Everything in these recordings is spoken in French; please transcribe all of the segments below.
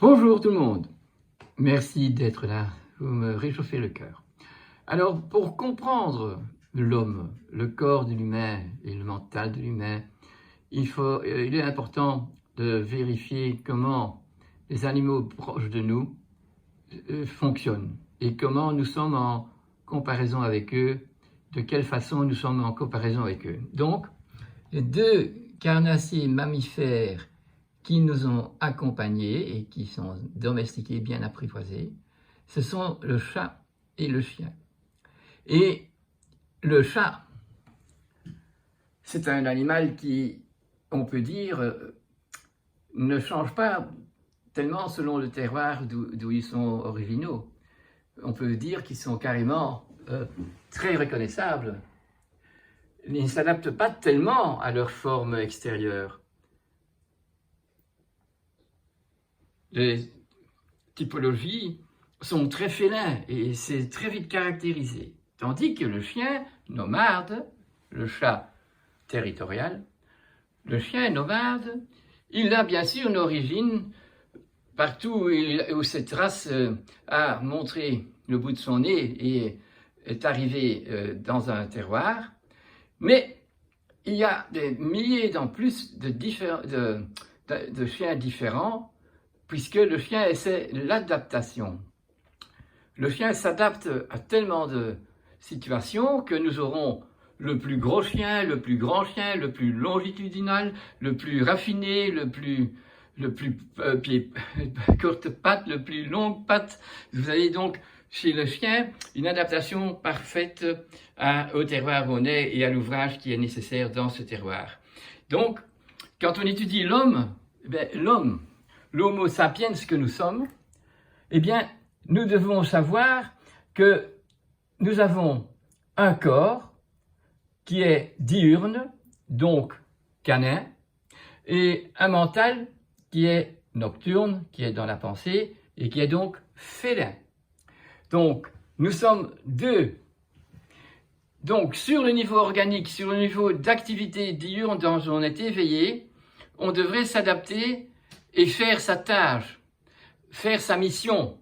Bonjour tout le monde, merci d'être là, vous me réchauffez le cœur. Alors pour comprendre l'homme, le corps de l'humain et le mental de l'humain, il est important de vérifier comment les animaux proches de nous fonctionnent et comment nous sommes en comparaison avec eux, de quelle façon nous sommes en comparaison avec eux. Donc, les deux carnassiers mammifères qui nous ont accompagnés et qui sont domestiqués, bien apprivoisés, ce sont le chat et le chien. Et le chat, c'est un animal qui, on peut dire, ne change pas tellement selon le terroir d'où ils sont originaux. On peut dire qu'ils sont carrément très reconnaissables. Ils ne s'adaptent pas tellement à leur forme extérieure. Les typologies sont très félins et c'est très vite caractérisé. Tandis que le chien nomade, le chat territorial, le chien nomade, il a bien sûr une origine partout où cette race a montré le bout de son nez et est arrivée dans un terroir. Mais il y a des milliers en plus de chiens différents, puisque le chien, c'est l'adaptation. Le chien s'adapte à tellement de situations que nous aurons le plus gros chien, le plus grand chien, le plus longitudinal, le plus raffiné, le plus courte patte, le plus longue patte. Vous avez donc chez le chien une adaptation parfaite au terroir où on est et à l'ouvrage qui est nécessaire dans ce terroir. Donc, quand on étudie l'homme, l'homo sapiens que nous sommes, eh bien, nous devons savoir que nous avons un corps qui est diurne, donc canin, et un mental qui est nocturne, qui est dans la pensée, et qui est donc félin. Donc, nous sommes deux. Donc, sur le niveau organique, sur le niveau d'activité diurne dont on est éveillé, on devrait s'adapter et faire sa tâche, faire sa mission,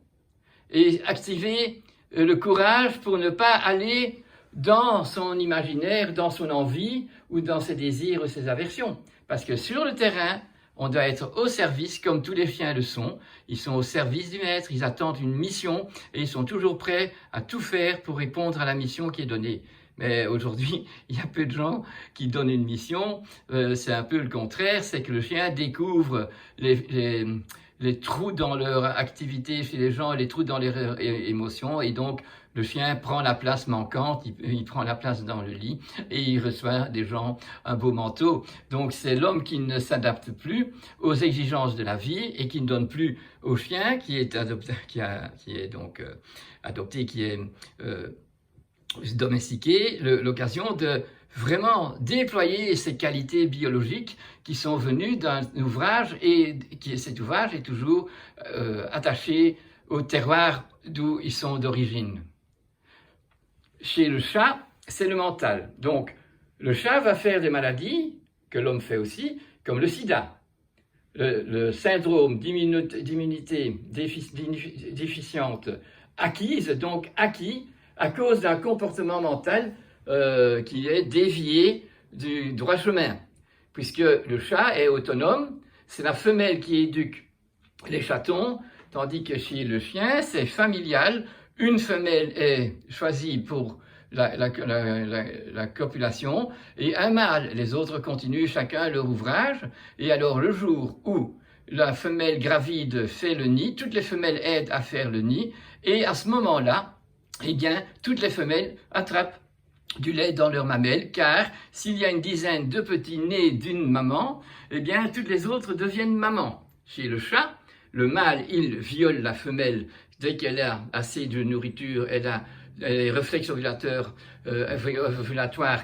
et activer le courage pour ne pas aller dans son imaginaire, dans son envie, ou dans ses désirs ou ses aversions. Parce que sur le terrain, on doit être au service, comme tous les chiens le sont. Ils sont au service du maître, ils attendent une mission, et ils sont toujours prêts à tout faire pour répondre à la mission qui est donnée. Mais aujourd'hui, il y a peu de gens qui donnent une mission. C'est un peu le contraire, c'est que le chien découvre les trous dans leur activité chez les gens, les trous dans leurs émotions, et donc le chien prend la place manquante, il prend la place dans le lit, et il reçoit des gens un beau manteau. Donc c'est l'homme qui ne s'adapte plus aux exigences de la vie, et qui ne donne plus au chien, qui est domestiqué, l'occasion de vraiment déployer ces qualités biologiques qui sont venues d'un ouvrage, et cet ouvrage est toujours attaché au terroir d'où ils sont d'origine. Chez le chat, c'est le mental. Donc, le chat va faire des maladies, que l'homme fait aussi, comme le sida, le syndrome d'immunité déficiente acquise, donc acquis, à cause d'un comportement mental qui est dévié du droit chemin. Puisque le chat est autonome, c'est la femelle qui éduque les chatons, tandis que chez le chien, c'est familial. Une femelle est choisie pour la copulation et un mâle. Les autres continuent chacun leur ouvrage. Et alors le jour où la femelle gravide fait le nid, toutes les femelles aident à faire le nid, et à ce moment-là, eh bien, toutes les femelles attrapent du lait dans leurs mamelles, car s'il y a une dizaine de petits nés d'une maman, eh bien, toutes les autres deviennent mamans. Chez le chat, le mâle, il viole la femelle dès qu'elle a assez de nourriture, elle a les réflexes ovulatoires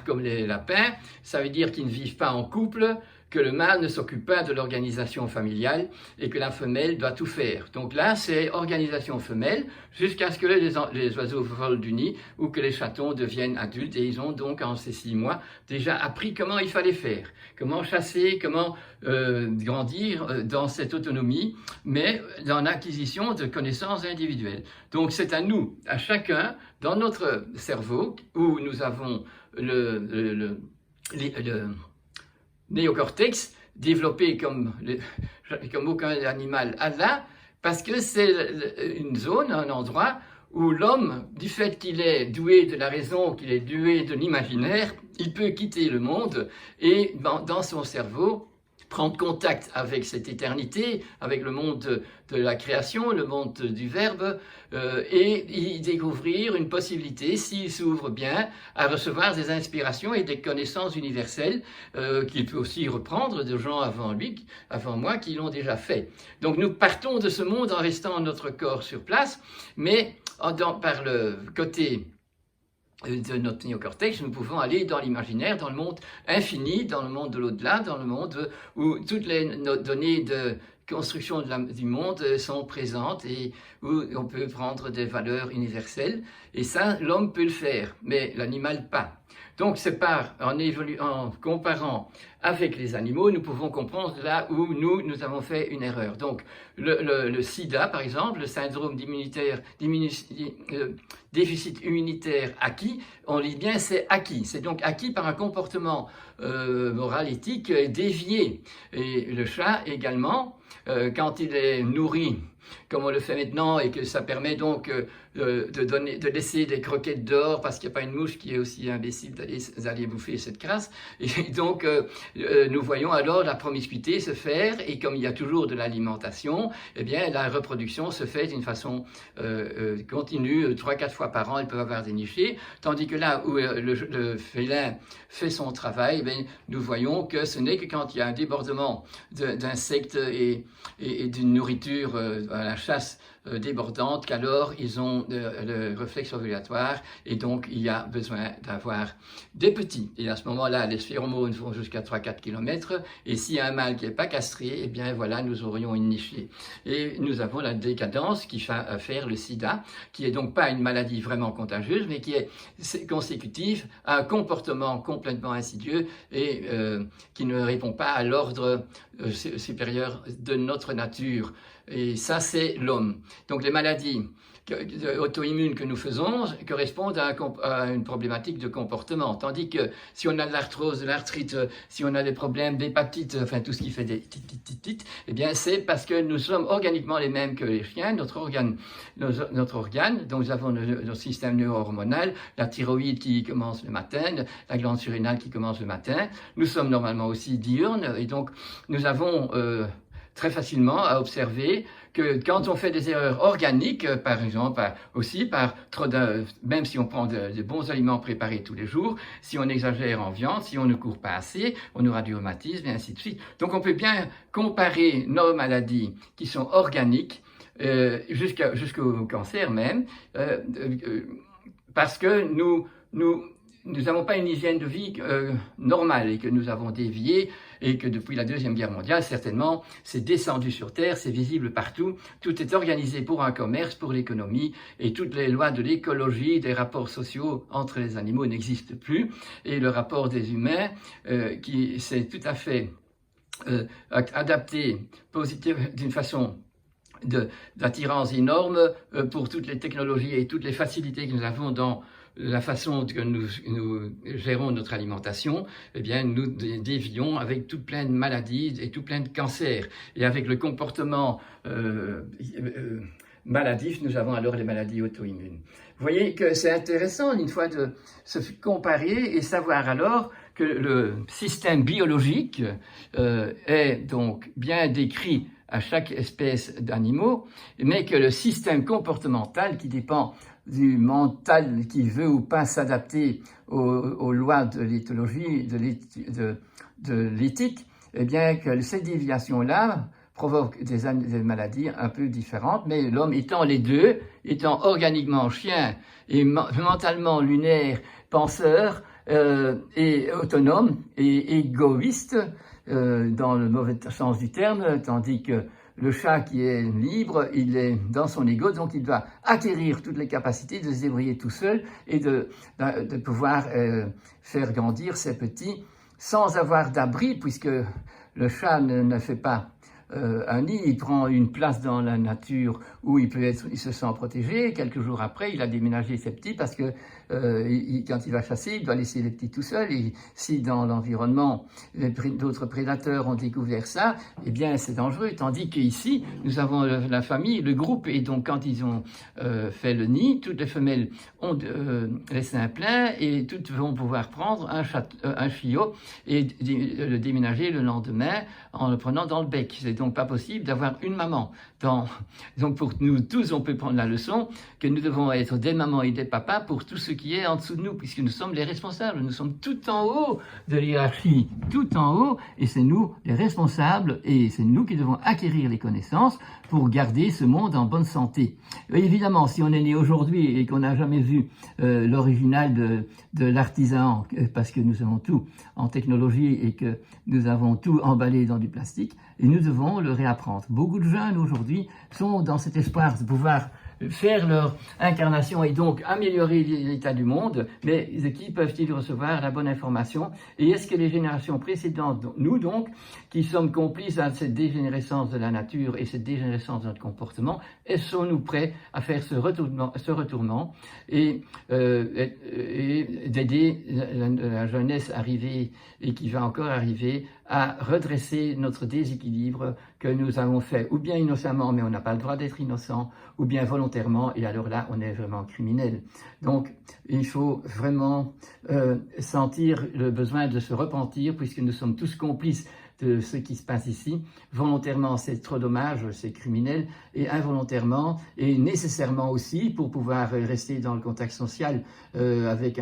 comme les lapins. Ça veut dire qu'ils ne vivent pas en couple, que le mâle ne s'occupe pas de l'organisation familiale et que la femelle doit tout faire. Donc là, c'est organisation femelle jusqu'à ce que les oiseaux volent du nid ou que les chatons deviennent adultes et ils ont donc en ces 6 mois déjà appris comment il fallait faire, comment chasser, comment grandir dans cette autonomie, mais dans l'acquisition de connaissances individuelles. Donc c'est à nous, à chacun, dans notre cerveau, où nous avons le néocortex développé comme aucun animal a là, parce que c'est une zone, un endroit où l'homme, du fait qu'il est doué de la raison, qu'il est doué de l'imaginaire, il peut quitter le monde et dans son cerveau prendre contact avec cette éternité, avec le monde de la création, le monde du verbe, et y découvrir une possibilité, s'il s'ouvre bien, à recevoir des inspirations et des connaissances universelles qu'il peut aussi reprendre de gens avant lui, avant moi, qui l'ont déjà fait. Donc nous partons de ce monde en restant notre corps sur place, mais par le côté de notre néocortex, nous pouvons aller dans l'imaginaire, dans le monde infini, dans le monde de l'au-delà, dans le monde où toutes les données de construction du monde sont présentes et où on peut prendre des valeurs universelles. Et ça, l'homme peut le faire, mais l'animal pas. Donc c'est en comparant avec les animaux, nous pouvons comprendre là où nous avons fait une erreur. Donc le sida, par exemple, le syndrome déficit immunitaire acquis, on lit bien c'est acquis. C'est donc acquis par un comportement moral, éthique dévié. Et le chat également, quand il est nourri, comme on le fait maintenant, et que ça permet donc de laisser des croquettes dehors parce qu'il n'y a pas une mouche qui est aussi imbécile d'aller bouffer cette crasse. Et donc, nous voyons alors la promiscuité se faire, et comme il y a toujours de l'alimentation, eh bien, la reproduction se fait d'une façon continue, 3-4 fois par an, ils peuvent avoir des nichés, tandis que là où le félin fait son travail, eh bien, nous voyons que ce n'est que quand il y a un débordement d'insectes et d'une nourriture à la chasse débordante qu'alors ils ont le réflexe ovulatoire et donc il y a besoin d'avoir des petits. Et à ce moment-là, les phéromones vont jusqu'à 3-4 km et s'il y a un mâle qui n'est pas castré, eh bien voilà, nous aurions une nichée. Et nous avons la décadence qui va faire le sida, qui est donc pas une maladie vraiment contagieuse, mais qui est consécutive à un comportement complètement insidieux et qui ne répond pas à l'ordre supérieur de notre nature. Et ça, c'est l'homme. Donc les maladies auto-immunes que nous faisons correspondent à une problématique de comportement. Tandis que si on a de l'arthrose, de l'arthrite, si on a des problèmes d'hépatite, enfin tout ce qui fait des tit, eh bien c'est parce que nous sommes organiquement les mêmes que les chiens. Notre organe, donc nous avons notre système neuro-hormonal, la thyroïde qui commence le matin, la glande surrénale qui commence le matin. Nous sommes normalement aussi diurnes et donc nous avons très facilement à observer que quand on fait des erreurs organiques, par exemple, même si on prend de bons aliments préparés tous les jours, si on exagère en viande, si on ne court pas assez, on aura du rhumatisme et ainsi de suite. Donc on peut bien comparer nos maladies qui sont organiques jusqu'au cancer même, parce que nous n'avons pas une hygiène de vie normale et que nous avons dévié et que depuis la Deuxième Guerre mondiale, certainement, c'est descendu sur Terre, c'est visible partout. Tout est organisé pour un commerce, pour l'économie et toutes les lois de l'écologie, des rapports sociaux entre les animaux n'existent plus. Et le rapport des humains qui s'est tout à fait adapté positivement d'une façon d'attirance énorme pour toutes les technologies et toutes les facilités que nous avons dans la façon que nous gérons notre alimentation, eh bien, nous dévions avec tout plein de maladies et tout plein de cancers. Et avec le comportement maladif, nous avons alors les maladies auto-immunes. Vous voyez que c'est intéressant, une fois, de se comparer et savoir alors que le système biologique est donc bien décrit à chaque espèce d'animaux, mais que le système comportemental qui dépend du mental qui veut ou pas s'adapter aux lois de l'éthologie, de l'éthique, eh bien que ces déviations-là provoquent des maladies un peu différentes, mais l'homme étant les deux, étant organiquement chien et mentalement lunaire, penseur et autonome et égoïste, dans le mauvais sens du terme, tandis que le chat qui est libre, il est dans son ego, donc il doit acquérir toutes les capacités de se débrouiller tout seul et de pouvoir faire grandir ses petits sans avoir d'abri, puisque le chat ne fait pas un nid, il prend une place dans la nature où il se sent protégé. Quelques jours après, il a déménagé ses petits parce que quand il va chasser, il doit laisser les petits tout seuls. Et si dans l'environnement, d'autres prédateurs ont découvert ça, eh bien c'est dangereux. Tandis qu'ici, nous avons la famille, le groupe, et donc quand ils ont fait le nid, toutes les femelles ont les seins pleins et toutes vont pouvoir prendre un chiot et le déménager le lendemain en le prenant dans le bec. C'est donc pas possible d'avoir une maman. Donc pour nous tous, on peut prendre la leçon que nous devons être des mamans et des papas pour tout ce qui est en dessous de nous, puisque nous sommes les responsables. Nous sommes tout en haut de l'hiérarchie, tout en haut, et c'est nous les responsables, et c'est nous qui devons acquérir les connaissances pour garder ce monde en bonne santé. Et évidemment, si on est né aujourd'hui et qu'on n'a jamais vu l'original de l'artisan, parce que nous avons tout en technologie et que nous avons tout emballé dans du plastique, et nous devons le réapprendre. Beaucoup de jeunes aujourd'hui sont dans cet espoir de pouvoir faire leur incarnation et donc améliorer l'état du monde, mais de qui peuvent-ils recevoir la bonne information? Et est-ce que les générations précédentes, nous donc, qui sommes complices à cette dégénérescence de la nature et cette dégénérescence de notre comportement, sommes-nous prêts à faire ce retournement et d'aider la jeunesse arrivée et qui va encore arriver à redresser notre déséquilibre que nous avons fait, ou bien innocemment, mais on n'a pas le droit d'être innocent, ou bien volontairement, et alors là, on est vraiment criminel. Donc, il faut vraiment sentir le besoin de se repentir, puisque nous sommes tous complices de ce qui se passe ici. Volontairement, c'est trop dommage, c'est criminel, et involontairement, et nécessairement aussi, pour pouvoir rester dans le contact social avec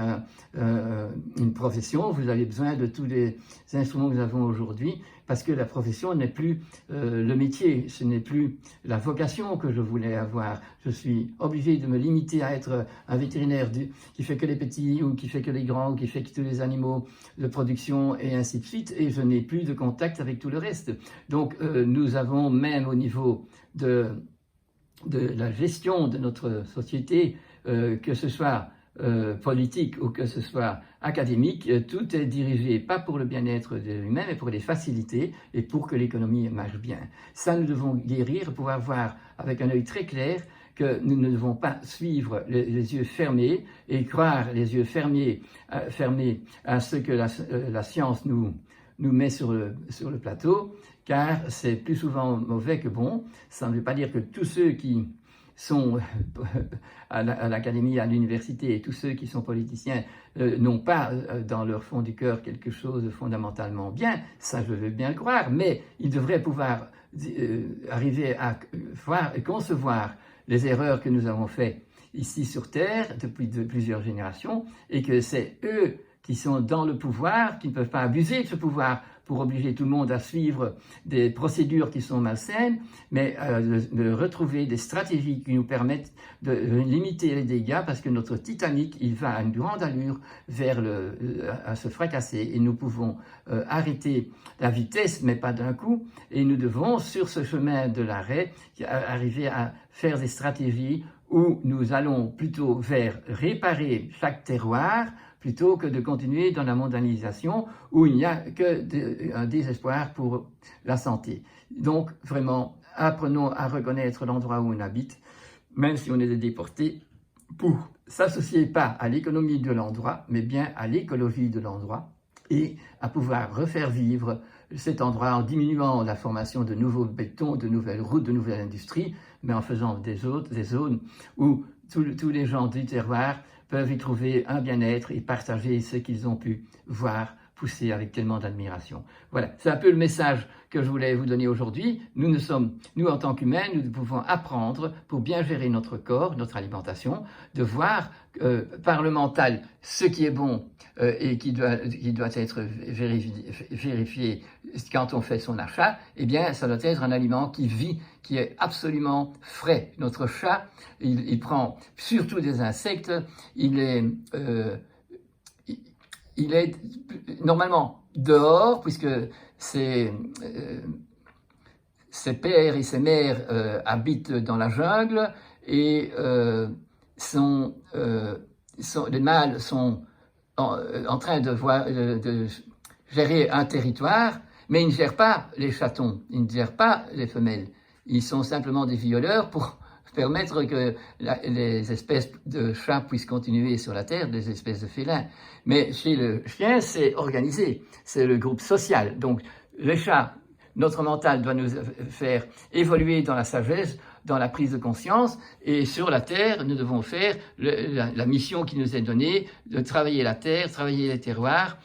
une profession, vous avez besoin de tous les instruments que nous avons aujourd'hui, parce que la profession n'est plus le métier, ce n'est plus la vocation que je voulais avoir. Je suis obligé de me limiter à être un vétérinaire qui fait que les petits, ou qui fait que les grands, ou qui fait que tous les animaux de production, et ainsi de suite, et je n'ai plus de contact avec tout le reste. Donc nous avons même au niveau de la gestion de notre société, que ce soit politique ou que ce soit académique, tout est dirigé pas pour le bien-être de lui-même, mais pour les faciliter et pour que l'économie marche bien. Ça, nous devons guérir, pouvoir voir avec un œil très clair que nous ne devons pas suivre les yeux fermés et croire les yeux fermés à ce que la science nous met sur le plateau, car c'est plus souvent mauvais que bon. Ça ne veut pas dire que tous ceux qui sont à l'académie, à l'université, et tous ceux qui sont politiciens n'ont pas dans leur fond du cœur quelque chose de fondamentalement bien, ça je veux bien le croire, mais ils devraient pouvoir arriver à voir et concevoir les erreurs que nous avons faites ici sur Terre depuis plusieurs générations, et que c'est eux qui sont dans le pouvoir, qui ne peuvent pas abuser de ce pouvoir pour obliger tout le monde à suivre des procédures qui sont malsaines, mais de retrouver des stratégies qui nous permettent de limiter les dégâts, parce que notre Titanic, il va à une grande allure vers à se fracasser, et nous pouvons arrêter la vitesse, mais pas d'un coup, et nous devons, sur ce chemin de l'arrêt, arriver à faire des stratégies où nous allons plutôt vers réparer chaque terroir, plutôt que de continuer dans la mondialisation où il n'y a que un désespoir pour la santé. Donc, vraiment, apprenons à reconnaître l'endroit où on habite, même si on est déporté, pour s'associer pas à l'économie de l'endroit, mais bien à l'écologie de l'endroit, et à pouvoir refaire vivre cet endroit en diminuant la formation de nouveaux bétons, de nouvelles routes, de nouvelles industries, mais en faisant des zones où tous les gens du terroir peuvent y trouver un bien-être et partager ce qu'ils ont pu voir pousser avec tellement d'admiration. Voilà, c'est un peu le message que je voulais vous donner aujourd'hui. Nous en tant qu'humains, nous pouvons apprendre pour bien gérer notre corps, notre alimentation, de voir par le mental ce qui est bon et qui doit être vérifié quand on fait son achat. Eh bien, ça doit être un aliment qui vit, qui est absolument frais. Notre chat, il prend surtout des insectes, il est normalement dehors, puisque ses pères et ses mères habitent dans la jungle, et les mâles sont en train de gérer un territoire, mais ils ne gèrent pas les chatons, ils ne gèrent pas les femelles. Ils sont simplement des violeurs pour permettre que les espèces de chats puissent continuer sur la terre, des espèces de félins. Mais chez le chien, c'est organisé, c'est le groupe social. Donc, les chats, notre mental doit nous faire évoluer dans la sagesse, dans la prise de conscience, et sur la terre, nous devons faire la mission qui nous est donnée, de travailler la terre, travailler les terroirs,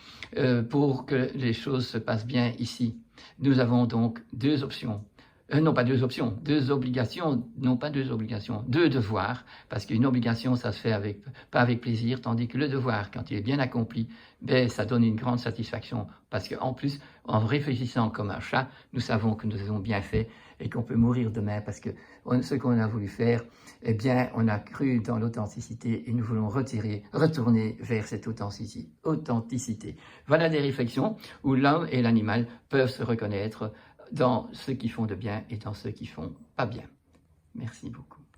pour que les choses se passent bien ici. Nous avons donc deux options. Non pas deux options, deux obligations, non pas deux obligations, deux devoirs, parce qu'une obligation, ça se fait pas avec plaisir, tandis que le devoir, quand il est bien accompli, ben, ça donne une grande satisfaction, parce qu'en plus, en réfléchissant comme un chat, nous savons que nous avons bien fait et qu'on peut mourir demain, parce que ce qu'on a voulu faire, eh bien, on a cru dans l'authenticité et nous voulons retourner vers cette authenticité. Voilà des réflexions où l'homme et l'animal peuvent se reconnaître dans ceux qui font de bien et dans ceux qui font pas bien. Merci beaucoup.